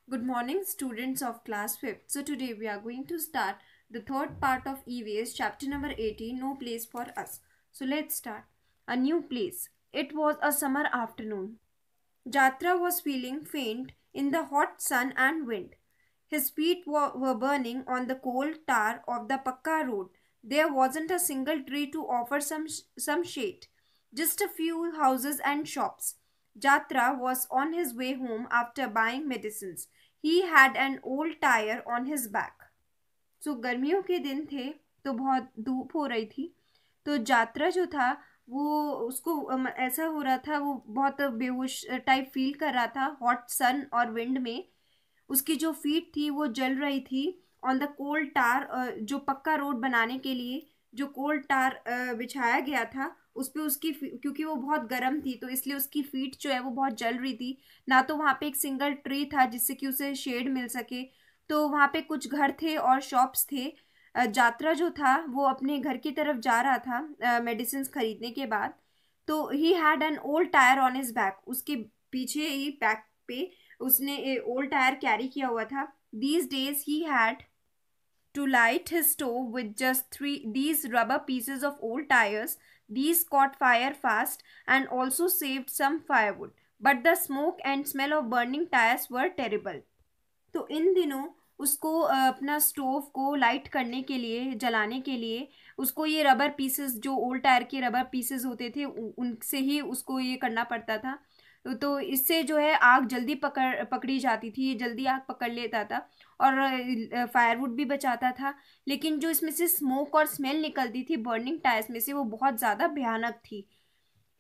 Good morning, students of class 5th. So, today we are going to start the third part of EVS, chapter number 18, No Place for Us. So, let's start. A new place. It was a summer afternoon. Jatra was feeling faint in the hot sun and wind. His feet were burning on the cold tar of the Pakka road. There wasn't a single tree to offer some shade, just a few houses and shops. Jatra was on his way home after buying medicines. He had an old tire on his back. सो गर्मियों के दिन थे तो बहुत धूप हो रही थी। तो यात्रा जो था वो उसको ऐसा हो रहा था, वो बहुत बेहोश टाइप फील कर रहा था हॉट सन और विंड में। उसकी जो फीट थी वो जल रही थी ऑन द कोल्ड टार। जो पक्का रोड बनाने के लिए जो कोल्ड टार बिछाया गया था उस पे उसकी क्योंकि वो बहुत गर्म थी तो इसलिए उसकी फीट जो है वो बहुत जल रही थी। ना तो वहाँ पे एक सिंगल ट्री था जिससे कि उसे शेड मिल सके। तो वहाँ पे कुछ घर थे और शॉप्स थे। यात्रा जो था वो अपने घर की तरफ जा रहा था मेडिसिन खरीदने के बाद। तो he had an old tyre on his back. उसके पीछे ही बैक पे उसने ओल्ड टायर कैरी किया हुआ था। These days he had to light his stove with just these rubber pieces of old tires. These caught fire fast and also saved some firewood. But the smoke and smell of burning tires were terrible. तो इन दिनों उसको अपना stove को light करने के लिए, जलाने के लिए उसको ये रबर पीसेस, जो ओल्ड टायर के रबर पीसेस होते थे उनसे ही उसको ये करना पड़ता था। तो इससे जो है आग जल्दी पकड़ी जाती थी, ये जल्दी आग पकड़ लेता था और फायरवुड भी बचाता था। लेकिन जो इसमें से स्मोक और स्मेल निकलती थी बर्निंग टायर्स में से वो बहुत ज़्यादा भयानक थी।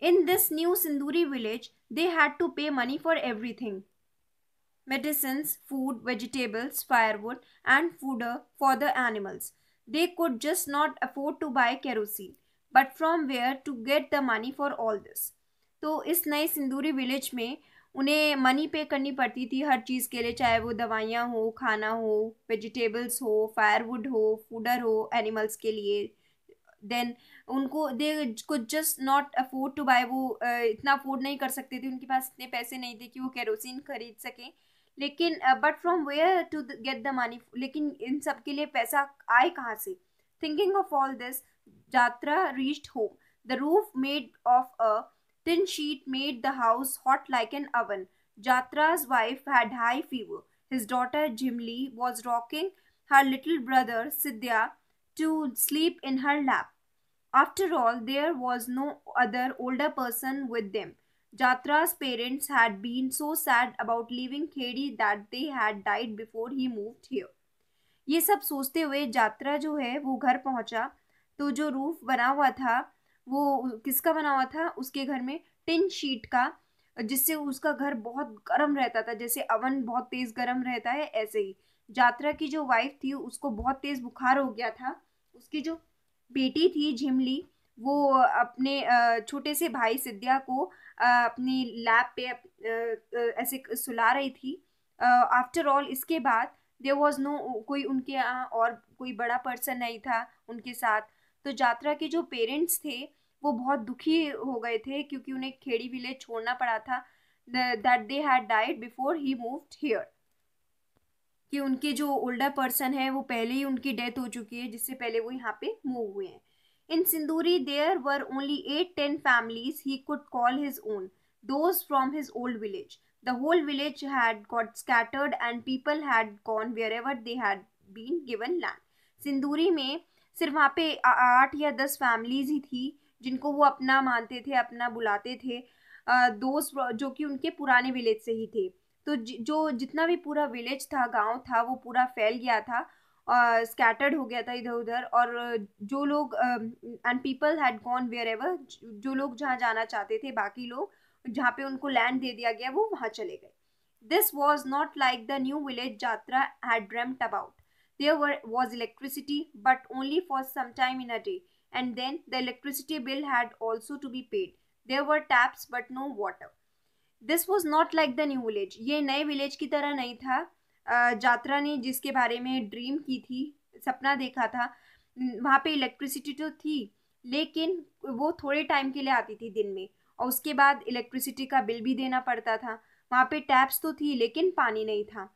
इन दिस न्यू सिंदूरी विलेज दे हैड टू पे money for everything, medicines, food, vegetables, firewood, and fodder for the animals. They could just not afford to buy kerosene. But from where to get the money for all this? तो इस नए सिंदूरी village में उन्हें money पे करनी पड़ती थी हर चीज़ के लिए, चाहे वो दवाइयाँ हो, खाना हो, वेजिटेबल्स हो, फायरवुड हो, फूडर हो एनिमल्स के लिए। देन उनको they could just not afford to buy, वो इतना अफोर्ड नहीं कर सकते थे, उनके पास इतने पैसे नहीं थे कि वो केरोसिन खरीद सकें। लेकिन but from where to get the money, लेकिन इन सब के लिए पैसा आए कहाँ से? Thinking of all this, Yatra reached home. The roof made of a tin sheet made the house hot like an oven. Jatra's wife had high fever. His daughter Jimli was rocking her little brother Sidhya to sleep in her lap. After all, there was no other older person with them. Jatra's parents had been so sad about leaving Khedi that they had died before he moved here. ये सब सोचते हुए यात्रा जो है वो घर पहुंचा। तो जो रूफ बना हुआ था वो किसका बना हुआ था? उसके घर में टिन शीट का, जिससे उसका घर बहुत गर्म रहता था, जैसे अवन बहुत तेज गर्म रहता है ऐसे ही। यात्रा की जो वाइफ थी उसको बहुत तेज बुखार हो गया था। उसकी जो बेटी थी झिमली, वो अपने छोटे से भाई सिद्धिया को अपनी लैप पे ऐसे सुला रही थी। आफ्टर ऑल इसके बाद देयर वॉज नो, कोई उनके यहाँ और कोई बड़ा पर्सन नहीं था उनके साथ। तो यात्रा के जो पेरेंट्स थे वो बहुत दुखी हो गए थे क्योंकि उन्हें खेड़ी विलेज छोड़ना पड़ा था, that they had died before he moved here, कि उनके जो ओल्डर पर्सन है वो पहले ही उनकी डेथ हो चुकी है जिससे पहले वो यहाँ पे मूव हुए हैं। In Sinduri there were only 8-10 families he could call his own, those from his old village. The whole village had got scattered and people had gone wherever they had been given land. सिंदूरी में सिर्फ वहाँ पे 8 या 10 families ही थी जिनको वो अपना मानते थे, अपना बुलाते थे, दोस्त जो कि उनके पुराने विलेज से ही थे। तो जो जितना भी पूरा विलेज था, गांव था, वो पूरा फैल गया था, स्कैटर्ड हो गया था इधर उधर। और जो लोग and people had gone wherever, जो लोग जहाँ जाना चाहते थे, बाकी लोग जहाँ पे उनको लैंड दे दिया गया वो वहाँ चले गए। This was not like the new village Yatra had dreamed about. There was electricity, but only for some time in a day, and then the electricity bill had also to be paid. There were taps, but no water. This was not like the new village, ये नए village की तरह नहीं था। यात्रा ने जिसके बारे में ड्रीम की थी, सपना देखा था, वहाँ पे इलेक्ट्रिसिटी तो थी लेकिन वो थोड़े टाइम के लिए आती थी दिन में, और उसके बाद इलेक्ट्रिसिटी का बिल भी देना पड़ता था। वहाँ पे टैप्स तो थी लेकिन पानी नहीं था।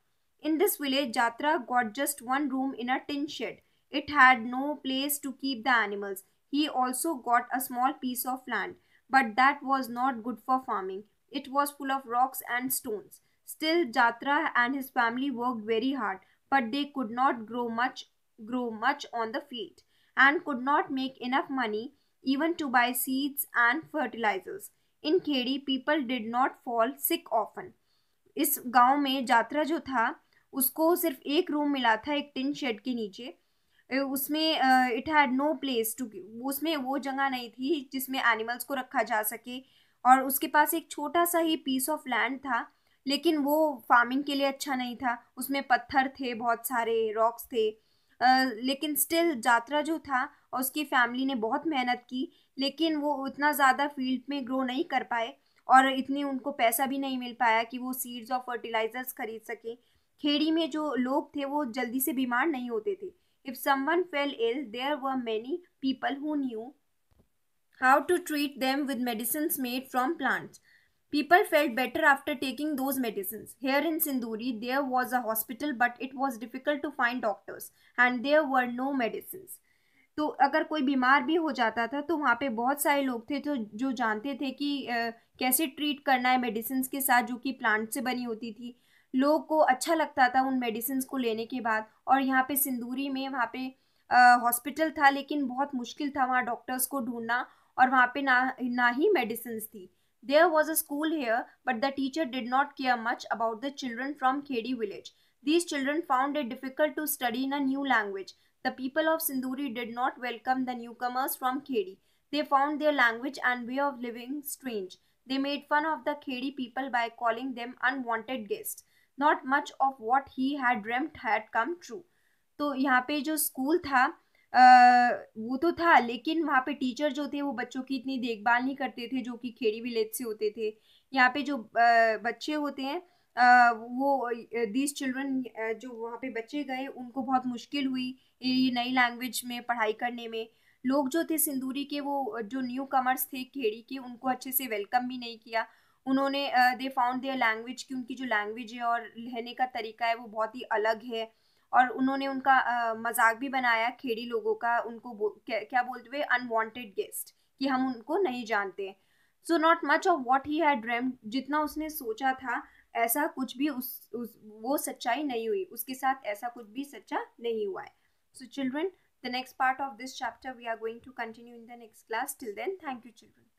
In this village, Jatra got just one room in a tin shed. It had no place to keep the animals. He also got a small piece of land, but that was not good for farming. It was full of rocks and stones. Still, Jatra and his family worked very hard, but they could not grow much on the field, and could not make enough money even to buy seeds and fertilizers. In Khedi, people did not fall sick often. इस गांव में जात्रा जो था उसको सिर्फ एक room मिला था एक टिन शेड के नीचे। उसमें it had no place to, उसमें वो जगह नहीं थी जिसमें एनिमल्स को रखा जा सके, और उसके पास एक छोटा सा ही पीस ऑफ लैंड था, लेकिन वो फार्मिंग के लिए अच्छा नहीं था। उसमें पत्थर थे, बहुत सारे रॉक्स थे। लेकिन स्टिल जात्रा जो था और उसकी फैमिली ने बहुत मेहनत की, लेकिन वो उतना ज़्यादा फील्ड में ग्रो नहीं कर पाए, और इतनी उनको पैसा भी नहीं मिल पाया कि वो सीड्स और फर्टिलाइजर्स खरीद सके। खेड़ी में जो लोग थे वो जल्दी से बीमार नहीं होते थे। If someone fell ill, there were many people who knew how to treat them with medicines made from plants. People felt better after taking those medicines. Here in Sinduri, there was a hospital, but it was difficult to find doctors, and there were no medicines. तो अगर कोई बीमार भी हो जाता था तो वहाँ पे बहुत सारे लोग थे तो जो जानते थे कि कैसे ट्रीट करना है मेडिसिन के साथ, जो कि प्लांट से बनी होती थी। लोगों को अच्छा लगता था उन मेडिसिन को लेने के बाद। और यहाँ पे सिंदूरी में वहाँ पे हॉस्पिटल था, लेकिन बहुत मुश्किल था वहाँ डॉक्टर्स को ढूंढना, और वहाँ पे ना ही मेडिसिन थी। There was a school here, but the teacher did not care much about the children from Khedi village. These children found it difficult to study in a new language. The people of Sinduri did not welcome the newcomers from Khedi. They found their language and way of living strange. They made fun of the Khedi people by calling them unwanted guests. Not much of what he had dreamt had come true. तो यहाँ पे जो school था वो तो था, लेकिन वहाँ पे टीचर जो थे वो बच्चों की इतनी देखभाल नहीं करते थे जो कि खेड़ी विलेज से होते थे। यहाँ पे जो बच्चे होते हैं वो दीज चिल्ड्रन जो वहाँ पे बच्चे गए उनको बहुत मुश्किल हुई ये नई लैंग्वेज में पढ़ाई करने में। लोग जो थे सिंदूरी के, वो जो न्यू कमर्स थे खेड़ी के, उनको अच्छे से वेलकम भी नहीं किया उन्होंने। दे फाउंड देयर लैंग्वेज, कि उनकी जो लैंग्वेज है और रहने का तरीका है वो बहुत ही अलग है। और उन्होंने उनका मजाक भी बनाया खेड़ी लोगों का, उनको क्या बोलते हुए, अनवांटेड गेस्ट, कि हम उनको नहीं जानते। So not much of what he had dreamed, जितना उसने सोचा था ऐसा कुछ भी वो सच्चाई नहीं हुई, उसके साथ ऐसा कुछ भी सच्चा नहीं हुआ है। So children, the next part of this chapter we are going to continue in the next class. Till then, thank you children.